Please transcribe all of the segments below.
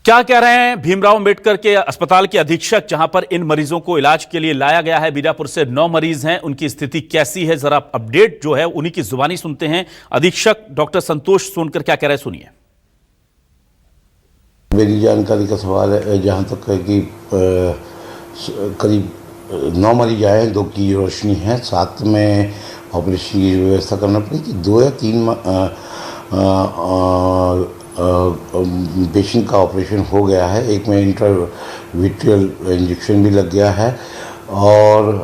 क्या कह रहे हैं भीमराव अंबेडकर के अस्पताल के अधीक्षक, जहां पर इन मरीजों को इलाज के लिए लाया गया है। बीजापुर से 9 मरीज हैं, उनकी स्थिति कैसी है, जरा अपडेट जो है उन्हीं की जुबानी सुनते हैं। अधीक्षक डॉक्टर संतोष सोनकर क्या कह रहे हैं, सुनिए। मेरी जानकारी का सवाल है, जहाँ तक है कि करीब 9 मरीज आए हैं, 2 की रोशनी है, 7 में ऑपरेशन की व्यवस्था करना पड़ेगी। 2 या 3 पेशेंट का ऑपरेशन हो गया है, एक में इंट्राविट्रियल इंजेक्शन भी लग गया है और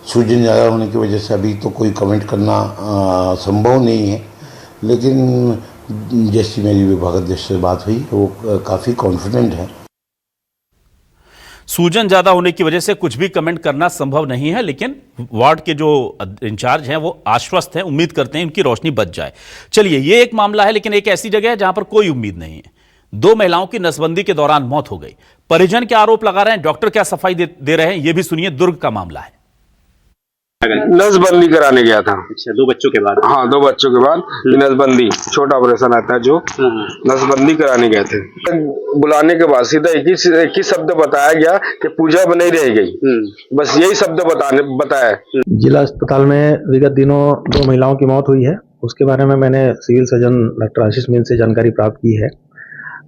सूजन ज़्यादा होने की वजह से अभी तो कोई कमेंट करना संभव नहीं है, लेकिन जैसी मेरी विभागाध्यक्ष से बात हुई वो काफ़ी कॉन्फिडेंट है। सूजन ज्यादा होने की वजह से कुछ भी कमेंट करना संभव नहीं है, लेकिन वार्ड के जो इंचार्ज हैं वो आश्वस्त हैं, उम्मीद करते हैं इनकी रोशनी बच जाए। चलिए, ये एक मामला है, लेकिन एक ऐसी जगह है जहां पर कोई उम्मीद नहीं है। 2 महिलाओं की नसबंदी के दौरान मौत हो गई। परिजन के आरोप लगा रहे हैं, डॉक्टर क्या सफाई दे रहे हैं, यह भी सुनिए। दुर्ग का मामला है। नसबंदी कराने गया था। अच्छा, 2 बच्चों के बाद? हाँ, 2 बच्चों के बाद नसबंदी, छोटा ऑपरेशन आता है जो नसबंदी कराने गए थे। बुलाने के बाद सीधा एक ही शब्द बताया गया कि पूजा नहीं रह गई, बस यही शब्द बताया। जिला अस्पताल में विगत दिनों 2 महिलाओं की मौत हुई है। उसके बारे में मैंने सिविल सर्जन डॉक्टर आशीष मीन से जानकारी प्राप्त की है।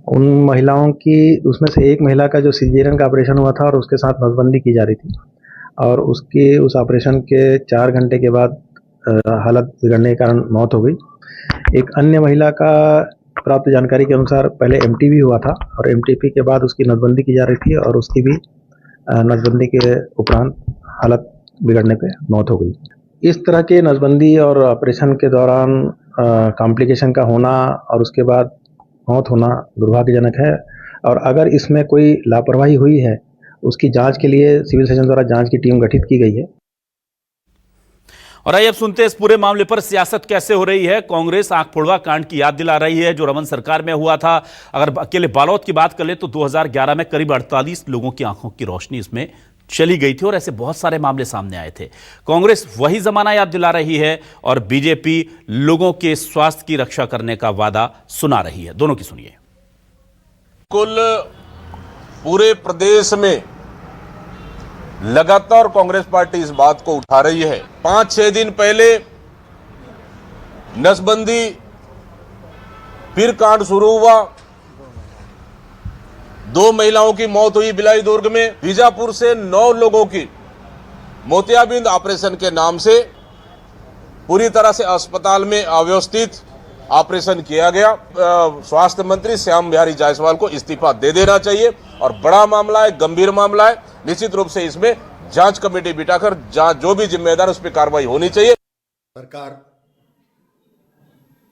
उन महिलाओं की, उसमें से एक महिला का जो सीजेरियन का ऑपरेशन हुआ था और उसके साथ नसबंदी की जा रही थी, और उस ऑपरेशन के 4 घंटे के बाद हालत बिगड़ने के कारण मौत हो गई। एक अन्य महिला का प्राप्त जानकारी के अनुसार पहले एमटीबी हुआ था और एमटीबी के बाद उसकी नसबंदी की जा रही थी और उसकी भी नसबंदी के उपरांत हालत बिगड़ने पे मौत हो गई। इस तरह के नसबंदी और ऑपरेशन के दौरान कॉम्प्लिकेशन का होना और उसके बाद मौत होना दुर्भाग्यजनक है, और अगर इसमें कोई लापरवाही हुई है उसकी जांच के लिए सिविल सर्जन द्वारा जांच की टीम गठित की गई है। और आइए अब सुनते हैं इस पूरे मामले पर सियासत कैसे हो रही है। कांग्रेस आंख फोड़वा कांड की याद दिला रही है जो रमन सरकार में हुआ था। अगर अकेले बालोद की बात कर ले तो 2011 में करीब 48 लोगों की आंखों की रोशनी इसमें चली गई थी और ऐसे बहुत सारे मामले सामने आए थे। कांग्रेस वही जमाना याद दिला रही है और बीजेपी लोगों के स्वास्थ्य की रक्षा करने का वादा सुना रही है। दोनों की सुनिए। कुल पूरे प्रदेश में लगातार कांग्रेस पार्टी इस बात को उठा रही है। 5-6 दिन पहले नसबंदी, फिर कांड शुरू हुआ, 2 महिलाओं की मौत हुई भिलाई दुर्ग में। बीजापुर से 9 लोगों की मोतियाबिंद ऑपरेशन के नाम से पूरी तरह से अस्पताल में अव्यवस्थित ऑपरेशन किया गया। स्वास्थ्य मंत्री श्याम बिहारी जायसवाल को इस्तीफा दे देना चाहिए और बड़ा मामला है, गंभीर मामला है। निश्चित रूप से इसमें जांच कमेटी बिठाकर जो भी जिम्मेदार उस पर कार्रवाई होनी चाहिए। सरकार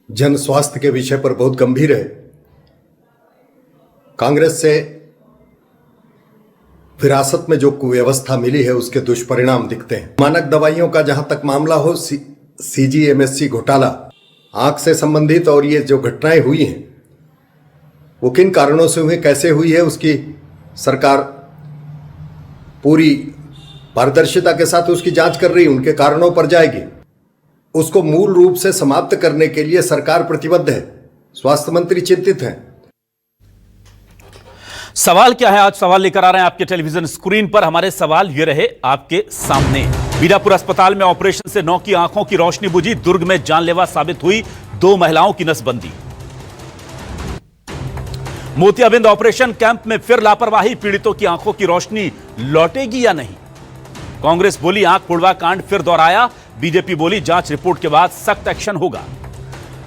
जन स्वास्थ्य के विषय पर बहुत गंभीर है। कांग्रेस से विरासत में जो कुव्यवस्था मिली है उसके दुष्परिणाम दिखते हैं। मानक दवाइयों का जहां तक मामला हो, सीजीएमएससी घोटाला, आंख से संबंधित और ये जो घटनाएं हुई हैं वो किन कारणों से हुई, कैसे हुई है, उसकी सरकार पूरी पारदर्शिता के साथ उसकी जांच कर रही है, उनके कारणों पर जाएगी। उसको मूल रूप से समाप्त करने के लिए सरकार प्रतिबद्ध है, स्वास्थ्य मंत्री चिंतित हैं। सवाल क्या है, आज सवाल लेकर आ रहे हैं आपके टेलीविजन स्क्रीन पर। हमारे सवाल ये रहे आपके सामने। बीजापुर अस्पताल में ऑपरेशन से 9 की आंखों की रोशनी बुझी। दुर्ग में जानलेवा साबित हुई 2 महिलाओं की नसबंदी। मोतियाबिंद ऑपरेशन कैंप में फिर लापरवाही, पीड़ितों की आंखों की रोशनी लौटेगी या नहीं। कांग्रेस बोली आंख फोड़वा कांड फिर दोहराया। बीजेपी बोली जांच रिपोर्ट के बाद सख्त एक्शन होगा।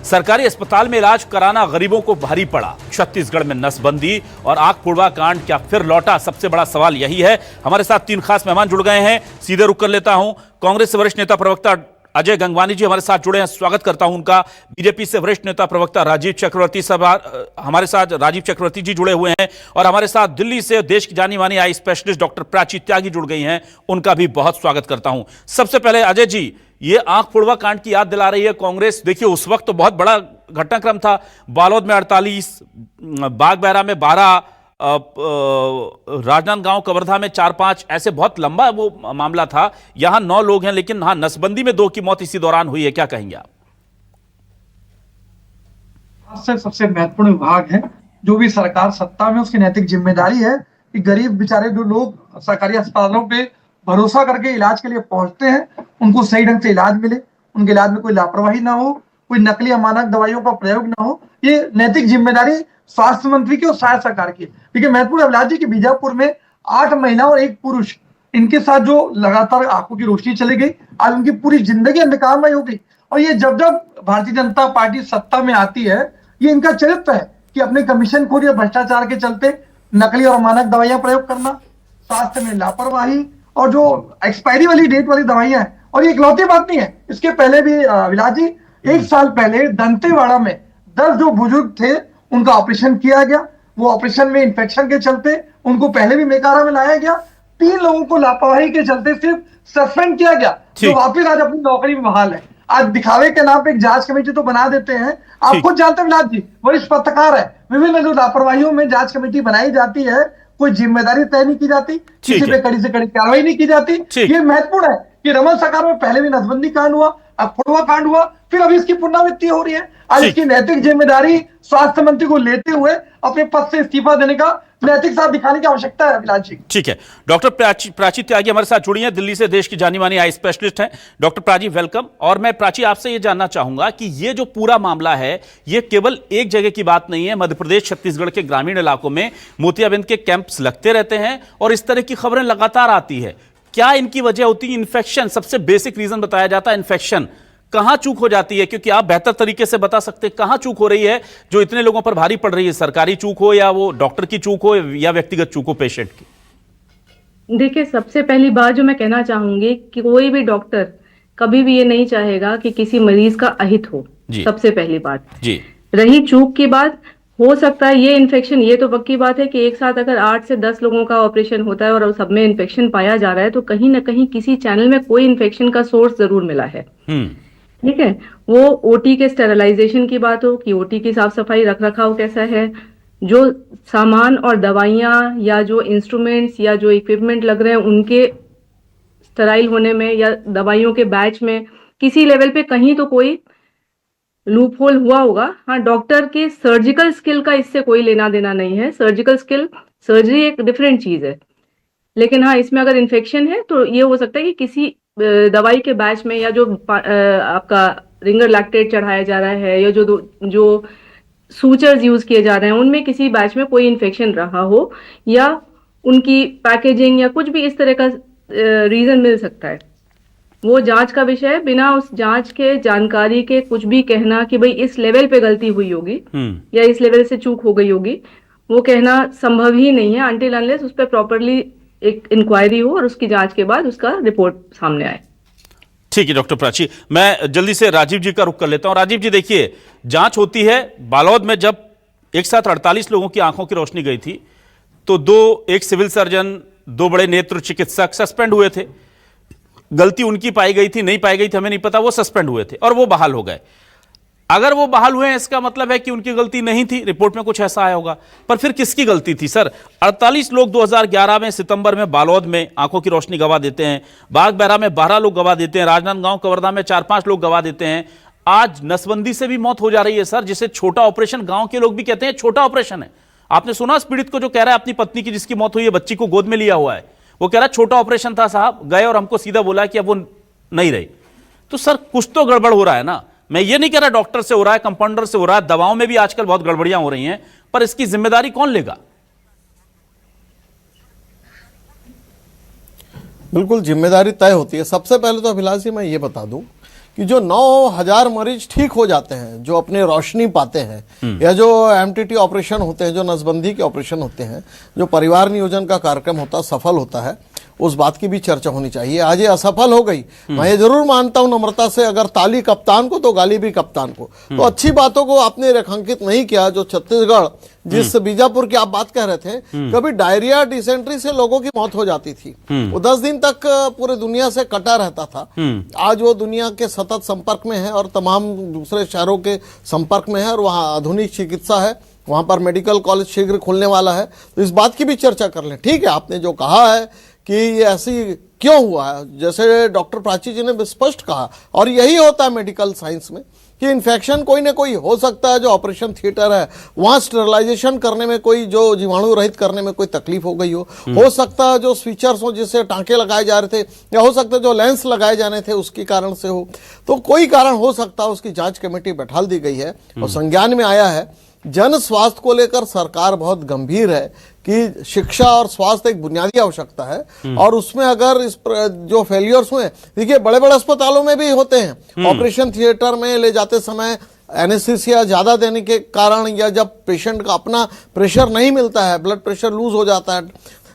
सरकारी अस्पताल में इलाज कराना गरीबों को भारी पड़ा। छत्तीसगढ़ में नसबंदी और आंख फोड़वा कांड क्या फिर लौटा, सबसे बड़ा सवाल यही है। हमारे साथ 3 खास मेहमान जुड़ गए हैं, सीधे रुक कर लेता हूं। कांग्रेस से वरिष्ठ नेता प्रवक्ता अजय गंगवानी जी हमारे साथ जुड़े हैं, स्वागत करता हूं उनका। बीजेपी से वरिष्ठ नेता प्रवक्ता राजीव चक्रवर्ती हमारे साथ राजीव चक्रवर्ती जी जुड़े हुए हैं, और हमारे साथ दिल्ली से देश की जानी मानी आई स्पेशलिस्ट डॉक्टर प्राची त्यागी जुड़ गई हैं, उनका भी बहुत स्वागत करता हूं। सबसे पहले अजय जी, ये आंख फोड़वा कांड की याद दिला रही है कांग्रेस। देखिए, उस वक्त तो बहुत बड़ा घटनाक्रम था। बालोद में 48, बागबाहरा में 12, राजनांदगांव कवर्धा में 4-5, ऐसे बहुत लंबा वो मामला था। यहां 9 लोग हैं, लेकिन हाँ, नसबंदी में 2 की मौत इसी दौरान हुई है। क्या कहेंगे आप? सबसे महत्वपूर्ण विभाग है जो भी सरकार सत्ता में, उसकी नैतिक जिम्मेदारी है कि गरीब बेचारे जो लोग सरकारी अस्पतालों पे भरोसा करके इलाज के लिए पहुंचते हैं, उनको सही ढंग से इलाज मिले, उनके इलाज में कोई लापरवाही ना हो, कोई नकली अमानक दवाइयों का प्रयोग ना हो। ये नैतिक जिम्मेदारी स्वास्थ्य मंत्री की और शायद सरकार की। देखिए महत्वपूर्ण अभिलाष जी की बीजापुर में 8 महिला और 1 पुरुष, इनके साथ जो लगातार आंखों की रोशनी चली गई, आज उनकी पूरी जिंदगी अंधकारमय हो गई। और ये जब जब भारतीय जनता पार्टी सत्ता में आती है, ये इनका चरित्र है कि अपने कमीशन खोरी और भ्रष्टाचार के चलते नकली और अमानक दवाइयां प्रयोग करना, स्वास्थ्य में लापरवाही और जो एक्सपायरी वाली डेट वाली दवाइयां हैं। और ये इकलौती बात नहीं है, इसके पहले भी अभिलाष जी 1 साल पहले दंतेवाड़ा में 10 जो बुजुर्ग थे उनका ऑपरेशन किया गया। वो ऑपरेशन में इंफेक्शन के चलते उनको पहले भी मेकारा में लाया गया। 3 लोगों को लापरवाही के चलते सिर्फ सस्पेंड किया गया, जो वापिस आज अपनी नौकरी में बहाल है। आज दिखावे के नाम पे एक जांच कमेटी तो बना देते हैं। आप खुद जानते हैं विलास जी, वरिष्ठ पत्रकार है, विभिन्न जो लापरवाहियों में जांच कमेटी बनाई जाती है, कोई जिम्मेदारी तय नहीं की जाती, किसी पे कड़ी से कड़ी कार्रवाई नहीं की जाती। ये महत्वपूर्ण है कि रमन सरकार में पहले भी नसबंदी कांड हुआ, अब फुटवा कांड हुआ, फिर अभी इसकी पुनरावृत्ति हो रही है। आज इसकी नैतिक जिम्मेदारी स्वास्थ्य मंत्री को लेते हुए अपने पद से इस्तीफा देने का नैतिक साथ दिखाने की आवश्यकता है अभिलाष जी। ठीक है, डॉक्टर प्राची त्यागी हमारे साथ जुड़ी हैं, दिल्ली से देश की जानी मानी आई स्पेशलिस्ट हैं। Doctor Prachi welcome. और मैं प्राची आपसे ये जानना चाहूंगा कि ये जो पूरा मामला है, ये केवल एक जगह की बात नहीं है। मध्य प्रदेश, छत्तीसगढ़ के ग्रामीण इलाकों में मोतियाबिंद के कैंप्स लगते रहते हैं और इस तरह की खबरें लगातार आती है। क्या इनकी वजह होती है? इन्फेक्शन सबसे बेसिक रीजन बताया जाता है। इन्फेक्शन कहां चूक हो जाती है? क्योंकि आप बेहतर तरीके से बता सकते हैं कहां चूक हो रही है जो इतने लोगों पर भारी पड़ रही है। सरकारी चूक हो या वो डॉक्टर की चूक हो या व्यक्तिगत चूक हो पेशेंट की। देखिए, सबसे पहली बात जो मैं कहना चाहूंगी कि कोई भी डॉक्टर कभी भी ये नहीं चाहेगा कि किसी मरीज का अहित हो। सबसे पहली बात जी। रही चूक की बात, हो सकता है ये इन्फेक्शन, ये तो पक्की बात है कि एक साथ अगर 8 से 10 लोगों का ऑपरेशन होता है और सब में इन्फेक्शन पाया जा रहा है, तो कहीं ना कहीं किसी चैनल में कोई इन्फेक्शन का सोर्स जरूर मिला है। ठीक है, वो ओटी के स्टेरलाइजेशन की बात हो कि ओटी की साफ सफाई रख रखाव कैसा है, जो सामान और दवाइयां या जो इंस्ट्रूमेंट्स या जो इक्विपमेंट लग रहे हैं उनके स्टेराइल होने में या दवाइयों के बैच में किसी लेवल पे कहीं तो कोई लूप होल हुआ होगा। हाँ, डॉक्टर के सर्जिकल स्किल का इससे कोई लेना देना नहीं है। सर्जिकल स्किल, सर्जरी एक डिफरेंट चीज है, लेकिन हाँ इसमें अगर इन्फेक्शन है तो ये हो सकता है कि किसी दवाई के बैच में या जो आपका रिंगर लैक्टेट चढ़ाया जा रहा है या जो सूचर्स यूज किए जा रहे हैं उनमें किसी बैच में कोई इन्फेक्शन रहा हो या उनकी पैकेजिंग या कुछ भी इस तरह का रीजन मिल सकता है। वो जांच का विषय है। बिना उस जांच के जानकारी के कुछ भी कहना कि भाई इस लेवल पे गलती हुई होगी या इस लेवल से चूक हो गई होगी, वो कहना संभव ही नहीं है अनटिल अनलेस उस पर प्रॉपरली एक इंक्वायरी हो और उसकी जांच के बाद उसका रिपोर्ट सामने आए। ठीक है डॉक्टर प्राची, मैं जल्दी से राजीव जी का रुख कर लेता हूं। राजीव जी, देखिए जांच होती है बालोद में, जब एक साथ 48 लोगों की आंखों की रोशनी गई थी तो एक सिविल सर्जन, 2 बड़े नेत्र चिकित्सक सस्पेंड हुए थे। गलती उनकी पाई गई थी, नहीं पाई गई थी हमें नहीं पता, वो सस्पेंड हुए थे और वो बहाल हो गए। अगर वो बहाल हुए हैं इसका मतलब है कि उनकी गलती नहीं थी, रिपोर्ट में कुछ ऐसा आया होगा। पर फिर किसकी गलती थी सर? 48 लोग 2011 में सितंबर में बालोद में आंखों की रोशनी गवा देते हैं, बागबहरा में 12 लोग गवा देते हैं, राजनांदगांव कवर्धा में 4-5 लोग गवा देते हैं। आज नसबंदी से भी मौत हो जा रही है सर, जिसे छोटा ऑपरेशन, गांव के लोग भी कहते हैं छोटा ऑपरेशन है। आपने सुना उस पीड़ित को जो कह रहा है अपनी पत्नी की जिसकी मौत हुई है, बच्ची को गोद में लिया हुआ है, वो कह रहा है छोटा ऑपरेशन था साहब, गए और हमको सीधा बोला कि अब वो नहीं रही। तो सर कुछ तो गड़बड़ हो रहा है ना। मैं ये नहीं कह रहा डॉक्टर से हो रहा है, कंपाउंडर से हो रहा है, दवाओं में भी आजकल बहुत गड़बड़ियां हो रही हैं, पर इसकी जिम्मेदारी कौन लेगा? बिल्कुल जिम्मेदारी तय होती है। सबसे पहले तो अभिलाष जी मैं ये बता दूं कि जो 9000 मरीज ठीक हो जाते हैं, जो अपने रोशनी पाते हैं, या जो एमटीटी ऑपरेशन होते हैं, जो नसबंदी के ऑपरेशन होते हैं, जो परिवार नियोजन का कार्यक्रम होता है, सफल होता है, उस बात की भी चर्चा होनी चाहिए। आज ये असफल हो गई, मैं ये जरूर मानता हूं नम्रता से, अगर ताली कप्तान को तो गाली भी कप्तान को। तो अच्छी बातों को आपने रेखांकित नहीं किया। जो छत्तीसगढ़, जिस बीजापुर की आप बात कह रहे थे, कभी डायरिया, डिसेंट्री से लोगों की मौत हो जाती थी, वो 10 दिन तक पूरे दुनिया से कटा रहता था। आज वो दुनिया के सतत संपर्क में है और तमाम दूसरे शहरों के संपर्क में है और वहाँ आधुनिक चिकित्सा है, वहां पर मेडिकल कॉलेज शीघ्र खुलने वाला है। तो इस बात की भी चर्चा कर लें। ठीक है, आपने जो कहा है कि ये ऐसी क्यों हुआ है। जैसे डॉक्टर प्राची जी ने स्पष्ट कहा, और यही होता है मेडिकल साइंस में कि इन्फेक्शन कोई ना कोई हो सकता है। जो ऑपरेशन थिएटर है वहां स्टेरलाइजेशन करने में कोई, जो जीवाणु रहित करने में कोई तकलीफ हो गई हो सकता है जो स्विचर्स हो जिससे टांके लगाए जा रहे थे, या हो सकता है जो लेंस लगाए जाने थे उसके कारण से हो, तो कोई कारण हो सकता है। उसकी जांच कमेटी बैठा दी गई है और संज्ञान में आया है। जन स्वास्थ्य को लेकर सरकार बहुत गंभीर है कि शिक्षा और स्वास्थ्य एक बुनियादी आवश्यकता है, और उसमें अगर इस जो फेलियर्स हुए, देखिए बड़े बड़े अस्पतालों में भी होते हैं, ऑपरेशन थिएटर में ले जाते समय एनेस्थीसिया ज्यादा देने के कारण, या जब पेशेंट का अपना प्रेशर नहीं मिलता है, ब्लड प्रेशर लूज हो जाता है,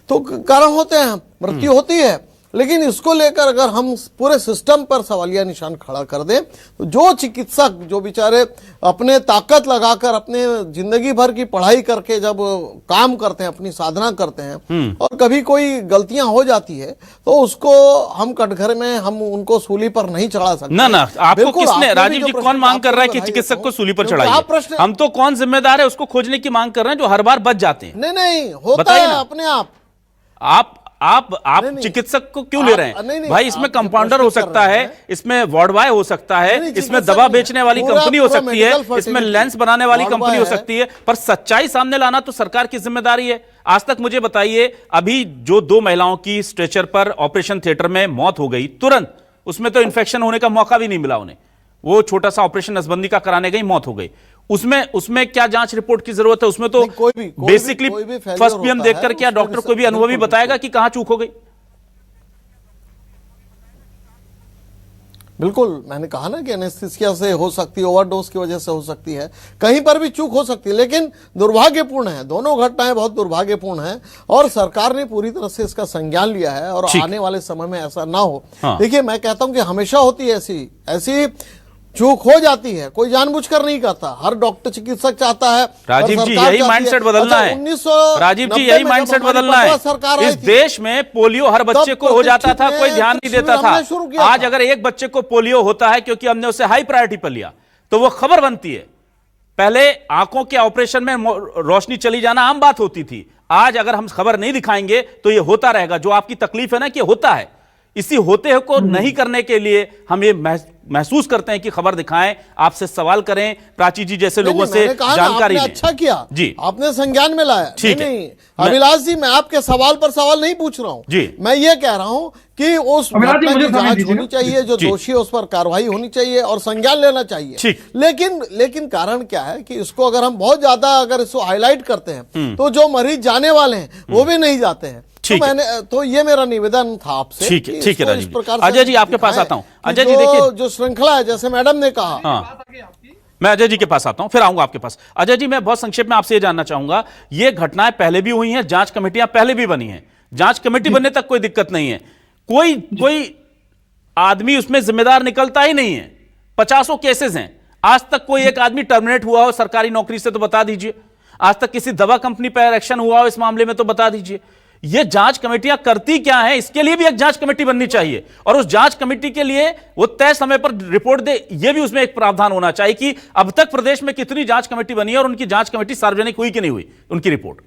तो कारण होते हैं, मृत्यु होती है। लेकिन इसको लेकर अगर हम पूरे सिस्टम पर सवालिया निशान खड़ा कर दें, तो जो चिकित्सक जो बेचारे अपने ताकत लगाकर अपने जिंदगी भर की पढ़ाई करके जब काम करते हैं, अपनी साधना करते हैं, और कभी कोई गलतियां हो जाती है, तो उसको हम कटघरे में हम उनको सूली पर नहीं चढ़ा सकते। ना आपको किसने, राजीव जी, कौन मांग कर रहा है कि चिकित्सक को सूली पर चढ़ाइए? हम तो कौन जिम्मेदार है उसको खोजने की मांग कर रहे हैं, जो हर बार बच जाते हैं। नहीं होता है अपने आप चिकित्सक को क्यों ले रहे हैं भाई? इसमें कंपाउंडर हो सकता है, इसमें वार्ड बॉय हो सकता है, इसमें दवा बेचने वाली कंपनी हो सकती है, इसमें लेंस बनाने वाली कंपनी हो सकती है, पर सच्चाई सामने लाना तो सरकार की जिम्मेदारी है। आज तक मुझे बताइए, अभी जो 2 महिलाओं की स्ट्रेचर पर ऑपरेशन थिएटर में मौत हो गई, तुरंत उसमें तो इन्फेक्शन होने का मौका भी नहीं मिला उन्हें, वो छोटा सा ऑपरेशन नसबंदी का कराने गई, मौत हो गई। उसमें क्या जांच रिपोर्ट की जरूरत है? उसमें तो बेसिकली फर्स्ट पीएम देखकर क्या डॉक्टर को भी अनुभवी बताएगा कि कहां चूक हो गई? बिल्कुल, मैंने कहा ना कि एनेस्थीसिया से हो सकती है, ओवरडोज की वजह से हो सकती है, कहीं पर भी चूक हो सकती है, लेकिन दुर्भाग्यपूर्ण है, दोनों घटनाएं बहुत दुर्भाग्यपूर्ण हैं, और सरकार ने पूरी तरह से इसका संज्ञान लिया है, और आने वाले समय में ऐसा ना हो। देखिए, मैं कहता हूं कि हमेशा होती है ऐसी चूक हो जाती है, कोई जानबूझकर नहीं करता। हर डॉक्टर चिकित्सक चाहता है, राजीव जी यही माइंडसेट बदलना है। राजीव जी यही माइंडसेट बदलना है। इस देश में पोलियो हर बच्चे को हो जाता था, कोई ध्यान नहीं देता था। आज अगर एक बच्चे को पोलियो होता है क्योंकि हमने उसे हाई प्रायोरिटी पर लिया, तो वो खबर बनती है। पहले आंखों के ऑपरेशन में रोशनी चली जाना आम बात होती थी, आज अगर हम खबर नहीं दिखाएंगे तो ये होता रहेगा। जो आपकी तकलीफ है ना कि होता है, इसी होते को नहीं करने के लिए हम ये महसूस करते हैं कि खबर दिखाएं, आपसे सवाल करें, प्राची जी जैसे लोगों से जानकारी लें। अच्छा किया जी, आपने संज्ञान में लाया। ठीक है, अभिलाष जी, मैं आपके सवाल पर सवाल नहीं पूछ रहा हूं जी, मैं ये कह रहा हूं कि उस घटना की जांच होनी चाहिए, जो दोषी है उस पर कार्रवाई होनी चाहिए और संज्ञान लेना चाहिए। लेकिन कारण क्या है कि इसको अगर हम बहुत ज्यादा अगर इसको हाईलाइट करते हैं, तो जो मरीज जाने वाले हैं वो भी नहीं जाते हैं। तो ये मेरा निवेदन था आपसे। ठीक है राजीव। अजय जी आपके पास आता हूं। अजय जी देखिए, जो श्रृंखला है, जैसे मैडम ने कहा, मैं अजय जी के पास आता हूं, फिर आऊंगा आपके पास। अजय जी, मैं बहुत संक्षेप में आपसे ये जानना चाहूंगा, ये घटनाएं पहले भी हुई हैं, जांच कमेटियां पहले भी बनी हैं, जांच कमेटी बनने तक कोई दिक्कत नहीं है, कोई आदमी उसमें जिम्मेदार निकलता ही नहीं है। 50 केसेस हैं, आज तक कोई एक आदमी टर्मिनेट हुआ हो सरकारी नौकरी से तो बता दीजिए, आज तक किसी दवा कंपनी पर एक्शन हुआ हो इस मामले में तो बता दीजिए। ये जांच कमेटियां करती क्या है? इसके लिए भी एक जांच कमेटी बननी चाहिए, और उस जांच कमेटी के लिए वो तय समय पर रिपोर्ट दे, ये भी उसमें एक प्रावधान होना चाहिए कि अब तक प्रदेश में कितनी जांच कमेटी बनी है और उनकी जांच कमेटी सार्वजनिक हुई कि नहीं हुई, उनकी रिपोर्ट।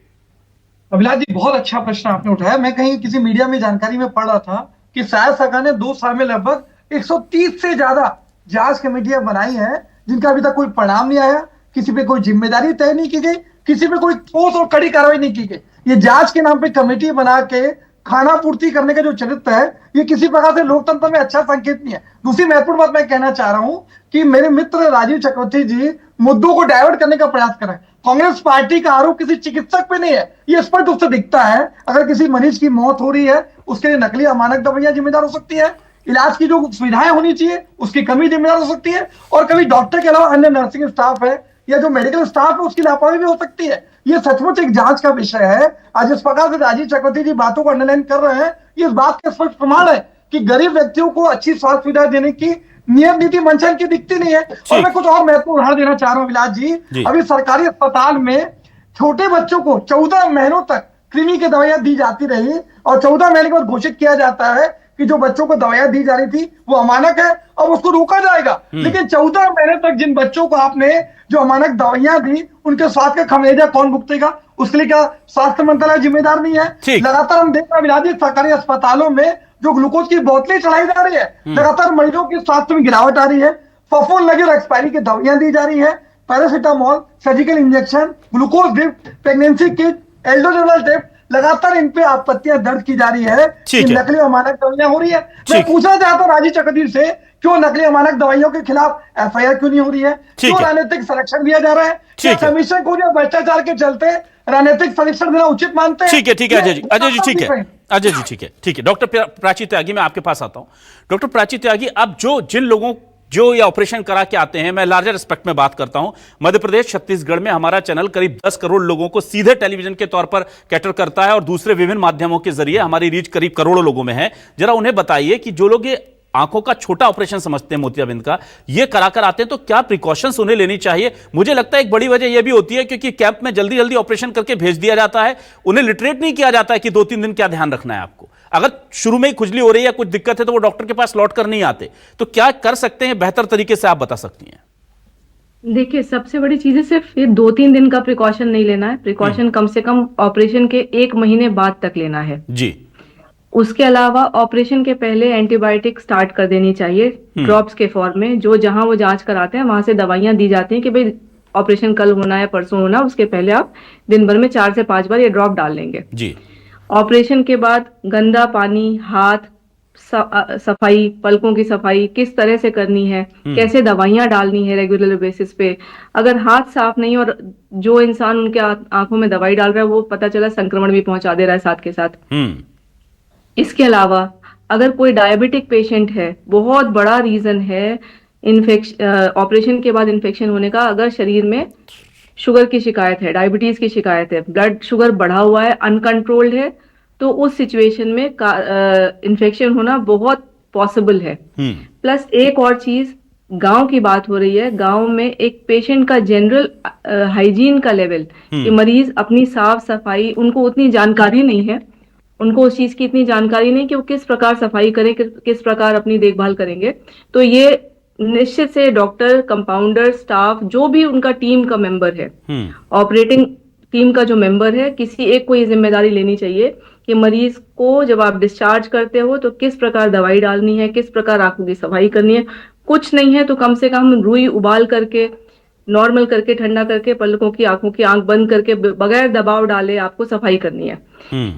अभिलाष जी, बहुत अच्छा प्रश्न आपने उठाया। मैं कहीं किसी मीडिया में जानकारी में पढ़ रहा था कि शायद सरकार ने 2 साल में लगभग 130 से ज्यादा जांच कमेटियां बनाई हैं, जिनका अभी तक कोई परिणाम नहीं आया, किसी पे कोई जिम्मेदारी तय नहीं की गई, किसी पे कोई ठोस और कड़ी कार्रवाई नहीं की गई। ये जांच के नाम पे कमेटी बना के खाना पूर्ति करने का जो चरित्र है, ये किसी प्रकार से लोकतंत्र में अच्छा संकेत नहीं है। दूसरी महत्वपूर्ण बात मैं कहना चाह रहा हूं कि मेरे मित्र राजीव चक्रवर्ती जी मुद्दों को डाइवर्ट करने का प्रयास कर रहे हैं। कांग्रेस पार्टी का आरोप किसी चिकित्सक पे नहीं है, ये स्पष्ट रूप से दिखता है। अगर किसी मरीज की मौत हो रही है, उसके लिए नकली या मानक दवाइयां जिम्मेदार हो सकती है, इलाज की जो सुविधाएं होनी चाहिए उसकी कमी जिम्मेदार हो सकती है, और कभी डॉक्टर के अलावा अन्य नर्सिंग स्टाफ है या जो मेडिकल स्टाफ है उसकी लापरवाही भी हो सकती है। ये सचमुच एक जांच का विषय है। आज इस प्रकार से राजीव चक्रवर्ती जी बातों को अंडरलाइन कर रहे हैं, ये इस बात का स्पष्ट प्रमाण है कि गरीब व्यक्तियों को अच्छी स्वास्थ्य सुविधा देने की नियम नीति मंशा इनकी दिखती नहीं है। और मैं कुछ और महत्वपूर्ण उदाहरण देना चाह रहा हूँ अभिलाष जी। अभी सरकारी अस्पताल में छोटे बच्चों को 14 महीनों तक कृमि की दवाइयां दी जाती रही, और 14 महीने के बाद घोषित किया जाता है कि जो बच्चों को दवाइयां दी जा रही थी वो अमानक है और उसको रोका जाएगा। लेकिन 14 महीने तक जिन बच्चों को आपने जो अमानक दवाइयां दी उनके स्वास्थ्य का खमियाजा कौन भुगतेगा? उसके लिए क्या स्वास्थ्य मंत्रालय जिम्मेदार नहीं है? लगातार हम देख रहे हैं सरकारी अस्पतालों में जो ग्लूकोज की बोतलें चढ़ाई जा रही है, लगातार मरीजों के स्वास्थ्य में गिरावट आ रही है, फफूंद लगी और एक्सपायरी की दवाइयां दी जा रही है, paracetamol, surgical injection, glucose drip, pregnancy kit, Aldonil drip, लगातार इन पे आपत्तियां दर्ज की जा रही है कि नकली अमानक दवाइयां हो रही है। मैं पूछना चाहता हूं राजीव चक्रवर्ती से, क्यों नकली अमानक दवाइयों के खिलाफ एफआईआर क्यों नहीं हो रही है? क्यों राजनीतिक संरक्षण दिया जा रहा है? क्या कमीशन को भ्रष्टाचार के चलते राजनीतिक संरक्षण देना उचित मानते हैं? ठीक है अजय जी, अजय जी ठीक है, अजय जी ठीक है। डॉक्टर प्राची त्यागी, मैं आपके पास आता हूं। डॉक्टर प्राची त्यागी, अब जिन लोगों जो ये ऑपरेशन करा के आते हैं, मैं लार्जर एस्पेक्ट में बात करता हूं, मध्य प्रदेश छत्तीसगढ़ में हमारा चैनल करीब 10 करोड़ लोगों को सीधे टेलीविजन के तौर पर कैटर करता है और दूसरे विभिन्न माध्यमों के जरिए हमारी रीच करीब करोड़ों लोगों में है। जरा उन्हें बताइए कि जो लोग ये आंखों का छोटा ऑपरेशन समझते हैं मोतियाबिंद का, ये कराकर आते हैं तो क्या प्रिकॉशंस उन्हें लेनी चाहिए? मुझे लगता है एक बड़ी वजह यह भी होती है क्योंकि कैंप में जल्दी जल्दी ऑपरेशन करके भेज दिया जाता है, उन्हें लिटरेट नहीं किया जाता है कि 2-3 दिन क्या ध्यान रखना है आपको। अगर शुरू में ही खुजली हो रही है या कुछ दिक्कत है तो वो डॉक्टर के पास लौट कर नहीं आते, तो क्या कर सकते हैं बेहतर तरीके से, आप बता सकती हैं? देखिए, सबसे बड़ी चीज है सिर्फ ये 2-3 दिन का प्रिकॉशन नहीं लेना है, प्रिकॉशन कम से कम ऑपरेशन के 1 महीने बाद तक लेना है जी। उसके अलावा ऑपरेशन के पहले एंटीबायोटिक स्टार्ट कर देनी चाहिए ड्रॉप्स के फॉर्म में, जो जहां वो जांच कराते हैं वहां से दवाइयां दी जाती हैं कि भाई ऑपरेशन कल होना है परसों होना, उसके पहले आप दिन भर में 4 से 5 बार ये ड्रॉप डाल लेंगे जी। ऑपरेशन के बाद गंदा पानी, हाथ सफाई, पलकों की सफाई किस तरह से करनी है, कैसे दवाइयां डालनी है रेगुलर बेसिस पे। अगर हाथ साफ नहीं और जो इंसान उनके आंखों में दवाई डाल रहा है वो पता चला संक्रमण भी पहुंचा दे रहा है साथ के साथ। इसके अलावा अगर कोई डायबिटिक पेशेंट है, बहुत बड़ा रीजन है ऑपरेशन के बाद इन्फेक्शन होने का, अगर शरीर में शुगर की शिकायत है, डायबिटीज की शिकायत है, ब्लड शुगर बढ़ा हुआ है, अनकंट्रोल्ड है, तो उस सिचुएशन में इन्फेक्शन होना बहुत पॉसिबल है। प्लस एक और चीज, गांव की बात हो रही है, गांव में एक पेशेंट का जनरल हाइजीन का लेवल, कि मरीज अपनी साफ सफाई, उनको उतनी जानकारी नहीं है, उनको उस चीज की इतनी जानकारी नहीं कि वो किस प्रकार सफाई करें, किस प्रकार अपनी देखभाल करेंगे। तो ये निश्चित से डॉक्टर, कंपाउंडर, स्टाफ, जो भी उनका टीम का मेंबर है, ऑपरेटिंग टीम का जो मेंबर है, किसी एक को ये जिम्मेदारी लेनी चाहिए कि मरीज को जब आप डिस्चार्ज करते हो तो किस प्रकार दवाई डालनी है, किस प्रकार आंखों की सफाई करनी है। कुछ नहीं है तो कम से कम रुई उबाल करके, नॉर्मल करके, ठंडा करके, पलकों की, आंखों की आंख बंद करके, बगैर दबाव डाले आपको सफाई करनी है।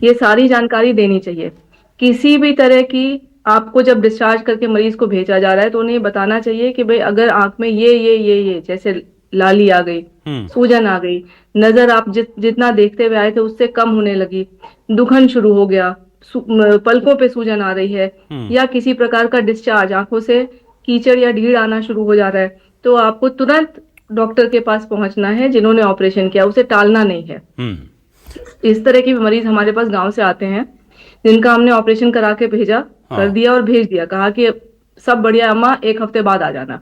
ये सारी जानकारी देनी चाहिए। किसी भी तरह की आपको जब डिस्चार्ज करके मरीज को भेजा जा रहा है तो उन्हें बताना चाहिए कि भाई अगर आंख में ये जैसे लाली आ गई, सूजन आ गई, नजर आप जितना देखते हुए आए थे उससे कम होने लगी, दुखन शुरू हो गया, पलकों पे सूजन आ रही है, या किसी प्रकार का डिस्चार्ज, आंखों से कीचड़ या ढीड़ आना शुरू हो जा रहा है, तो आपको तुरंत डॉक्टर के पास पहुंचना है जिन्होंने ऑपरेशन किया, उसे टालना नहीं है। इस तरह के मरीज हमारे पास गांव से आते हैं जिनका हमने ऑपरेशन करा के भेजा, कर दिया और भेज दिया, कहा कि सब बढ़िया अम्मा 1 हफ्ते बाद आ जाना।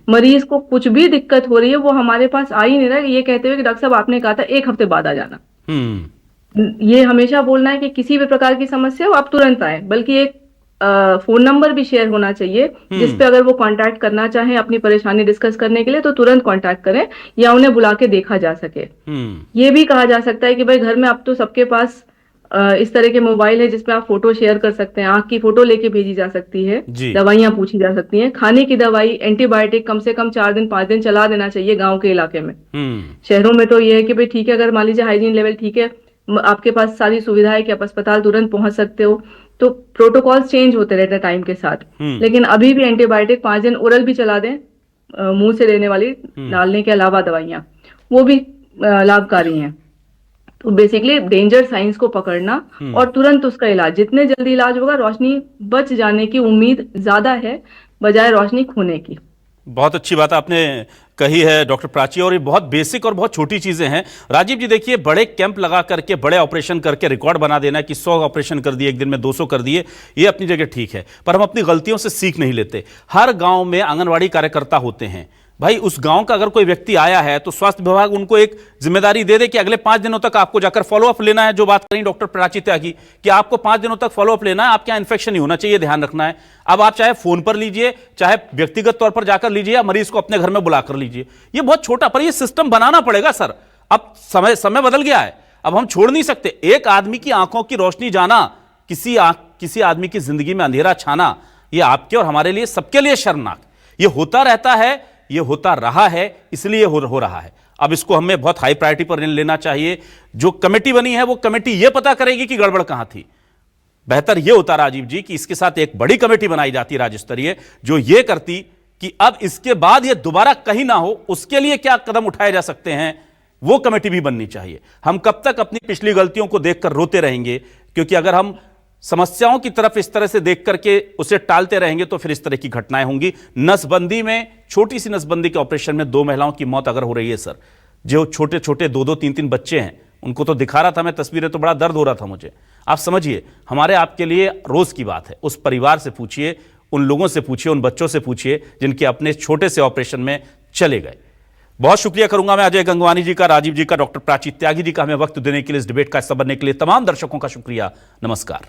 मरीज को कुछ भी दिक्कत हो रही है वो हमारे पास आ ही नहीं रहा, ये कहते हुए कि डॉक्टर साहब आपने कहा था 1 हफ्ते बाद आ जाना। ये हमेशा बोलना है कि किसी भी प्रकार की समस्या हो आप तुरंत आए, बल्कि एक फोन नंबर भी शेयर होना चाहिए जिसपे अगर वो कांटेक्ट करना चाहें अपनी परेशानी डिस्कस करने के लिए तो तुरंत कांटेक्ट करें या उन्हें बुला के देखा जा सके। ये भी कहा जा सकता है कि भाई घर में अब तो सबके पास इस तरह के मोबाइल है जिसपे आप फोटो शेयर कर सकते हैं, आंख की फोटो लेके भेजी जा सकती है, दवाइयां पूछी जा सकती हैं, खाने की दवाई, एंटीबायोटिक कम से कम 4 दिन 5 दिन चला देना चाहिए गाँव के इलाके में। शहरों में तो ये है कि भाई ठीक है, अगर मान लीजिए हाइजीन लेवल ठीक है, आपके पास सारी सुविधा है कि आप अस्पताल तुरंत पहुंच सकते हो, तो प्रोटोकॉल चेंज होते रहते हैं टाइम के साथ। लेकिन अभी भी एंटीबायोटिक 5 दिन ओरल भी चला दें, मुंह से लेने वाली डालने के अलावा दवाइयां, वो भी लाभकारी हैं। तो बेसिकली डेंजर साइंस को पकड़ना और तुरंत उसका इलाज, जितने जल्दी इलाज होगा रोशनी बच जाने की उम्मीद ज्यादा है बजाय रोशनी खोने की। बहुत अच्छी बात आपने कही है डॉक्टर प्राची, और ये बहुत बेसिक और बहुत छोटी चीजें हैं। राजीव जी देखिए, बड़े कैंप लगा करके, बड़े ऑपरेशन करके रिकॉर्ड बना देना कि 100 ऑपरेशन कर दिए एक दिन में, 200 कर दिए, ये अपनी जगह ठीक है, पर हम अपनी गलतियों से सीख नहीं लेते। हर गांव में आंगनवाड़ी कार्यकर्ता होते हैं, भाई उस गांव का अगर कोई व्यक्ति आया है तो स्वास्थ्य विभाग उनको एक जिम्मेदारी दे दे कि अगले 5 दिनों तक आपको जाकर फॉलोअप लेना है। जो बात करी डॉक्टर प्राची त्यागी कि आपको 5 दिनों तक फॉलोअप लेना है, आपके यहाँ इन्फेक्शन नहीं होना चाहिए, ध्यान रखना है। अब आप चाहे फोन पर लीजिए, चाहे व्यक्तिगत तौर पर जाकर लीजिए, या मरीज को अपने घर में बुलाकर लीजिए। ये बहुत छोटा, पर ये सिस्टम बनाना पड़ेगा सर। अब समय बदल गया है, अब हम छोड़ नहीं सकते। एक आदमी की आंखों की रोशनी जाना, किसी आदमी की जिंदगी में अंधेरा छाना, ये आपके और हमारे लिए, सबके लिए शर्मनाक। ये होता रहता है, ये होता रहा है, इसलिए हो रहा है। अब इसको हमें बहुत हाई प्रायोरिटी पर लेना चाहिए। जो कमेटी बनी है वो कमेटी ये पता करेगी कि गड़बड़ कहां थी। बेहतर ये होता राजीव जी कि इसके साथ एक बड़ी कमेटी बनाई जाती राज्य स्तरीय, जो ये करती कि अब इसके बाद ये दोबारा कहीं ना हो, उसके लिए क्या कदम उठाए जा सकते हैं, वो कमेटी भी बननी चाहिए। हम कब तक अपनी पिछली गलतियों को देखकर रोते रहेंगे? क्योंकि अगर हम समस्याओं की तरफ इस तरह से देख करके उसे टालते रहेंगे तो फिर इस तरह की घटनाएं होंगी। नसबंदी में, छोटी सी नसबंदी के ऑपरेशन में 2 महिलाओं की मौत अगर हो रही है सर, जो छोटे छोटे 2-2, 3-3 बच्चे हैं, उनको तो दिखा रहा था मैं तस्वीरें, तो बड़ा दर्द हो रहा था मुझे। आप समझिए, हमारे आपके लिए रोज की बात है। उस परिवार से पूछिए, उन लोगों से पूछिए, उन बच्चों से पूछिए जिनके अपने छोटे से ऑपरेशन में चले गए। बहुत शुक्रिया करूंगा मैं अजय गंगवानी जी का, राजीव जी का, डॉक्टर प्राची त्यागी जी का, हमें वक्त देने के लिए, इस डिबेट का हिस्सा बनने के लिए। तमाम दर्शकों का शुक्रिया। नमस्कार।